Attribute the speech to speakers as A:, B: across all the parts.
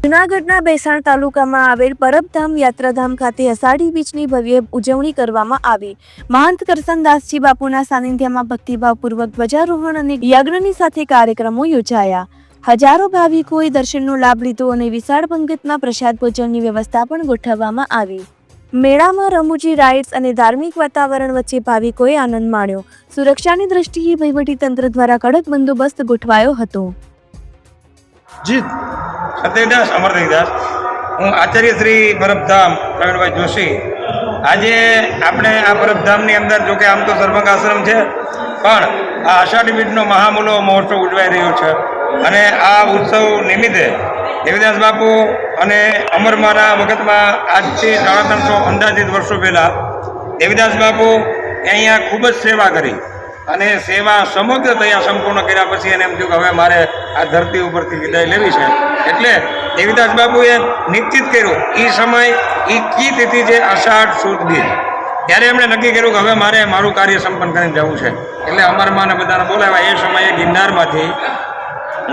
A: જૂનાગઢના બેસાણ તાલુકામાં આવેલ પરબધામ યાત્રાધામ ખાતે અષાઢી બીજની ભવ્ય ઉજવણી કરવામાં આવી। મહંત કરસનદાસજી બાપુના સાનિધ્યમાં ભક્તિભાવપૂર્વક ધ્વજારોહણ અને યજ્ઞની સાથે કાર્યક્રમો યોજાયા। હજારો ભાવિકોએ દર્શનનો લાભ લીધો અને વિશાળ પંગતમાં પ્રસાદ ભોજનની વ્યવસ્થા પણ ગોઠવવામાં આવી। મેળામાં રમૂજી રાઇડ્સ અને ધાર્મિક વાતાવરણ વચ્ચે ભાવિકોએ આનંદ માણ્યો। સુરક્ષાની દ્રષ્ટિએ વહીવટીતંત્ર દ્વારા કડક બંદોબસ્ત ગોઠવાયો હતો।
B: જી સત્યદાસ અમરદાસ, હું આચાર્ય શ્રી પરબધામ પ્રવીણભાઈ જોશી। આજે આપણે આ પરબધામની અંદર જોકે આમ તો સર્વંગ આશ્રમ છે, પણ આ અષાઢી બીજનો મહામૂલો મહોત્સવ ઉજવાઈ રહ્યો છે અને આ ઉત્સવ નિમિત્તે દેવીદાસ બાપુ અને અમરમાના વખતમાં આજથી 350 અંદાજિત વર્ષો પહેલાં દેવીદાસ બાપુ અહીંયા ખૂબ જ સેવા કરી અને સેવા સમગ્ર તૈયાર સંપૂર્ણ કર્યા પછી એને એમ થયું કે હવે મારે આ ધરતી ઉપરથી વિદાય લેવી છે। એટલે દેવીદાસ બાપુએ નિશ્ચિત કર્યું એ સમય એ કી તિથિ છે અષાઢ સુદ બીજ, ત્યારે એમણે નક્કી કર્યું કે હવે મારે મારું કાર્ય સંપન્ન કરીને જવું છે। એટલે અમરમાને બધાને બોલાવ્યા। એ સમયે ગિરનારમાંથી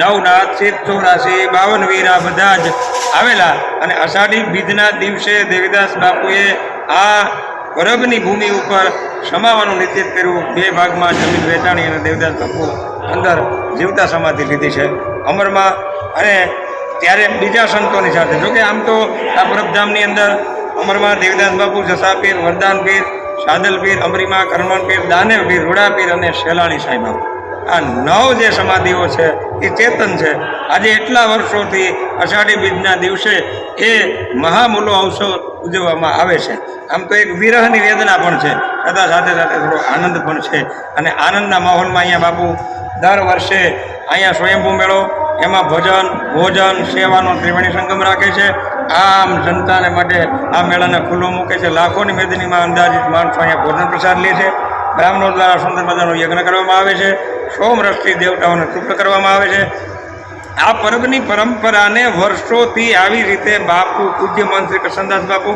B: 9 નાથ 84 52 વીરા બધા જ આવેલા અને અષાઢી બીજના દિવસે દેવીદાસ બાપુએ આ પરબની ભૂમિ ઉપર સમાવાનું નિશ્ચિત કર્યું। 2 ભાગમાં જમીન વેચાણી અને દેવીદાસ બાપુ અંદર જીવતા સમાધિ લીધી છે અમરમાં। અને ત્યારે બીજા સંતોની સાથે, જોકે આમ તો આ પરબધામની અંદર અમરમાં દેવીદાસ બાપુ, જસા પીર, વરદાન પીર, સાદલ પીર, અમરીમા, કરમણ પીર, દાનેવ પીર, રૂડા પીર અને શેલાણી સાંઈ બાપુ, આ 9 જે સમાધિઓ છે એ ચેતન છે। આજે એટલા વર્ષોથી અષાઢી બીજના દિવસે એ મહામૂલો અવસર ઉજવવામાં આવે છે। આમ તો એક વિરહની વેદના પણ છે, છતાં સાથે સાથે થોડો આનંદ પણ છે અને આનંદના માહોલમાં અહીંયા બાપુ દર વર્ષે અહીંયા સ્વયંભૂ મેળો, એમાં ભજન, ભોજન, સેવાનો ત્રિવેણી સંગમ રાખે છે। આમ જનતાને માટે આ મેળાને ખુલ્લો મૂકે છે। લાખોની મેદનીમાં અંદાજિત માણસો અહીંયા ભોજન પ્રસાદ લે છે। બ્રાહ્મણો દ્વારા સુંદર મજાનો યજ્ઞ કરવામાં આવે છે। સોમરસથી દેવતાઓને તૃપ્ત કરવામાં આવે છે। આ પર્વની પરંપરાને વર્ષોથી આવી રીતે બાપુ, પૂજ્ય મહંત શ્રી કરસનદાસ બાપુ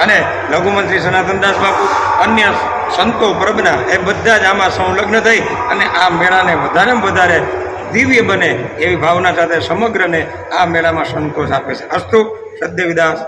B: અને લઘુમંત શ્રી સનાતનદાસ બાપુ, અન્ય સંતો પરબના એ બધા જ આમાં સંલગ્ન થઈ અને આ મેળાને વધારેમાં વધારે દિવ્ય બને એવી ભાવના સાથે સમગ્રને આ મેળામાં સંતોષ આપે છે। અસ્તુ સદેવીદાસ।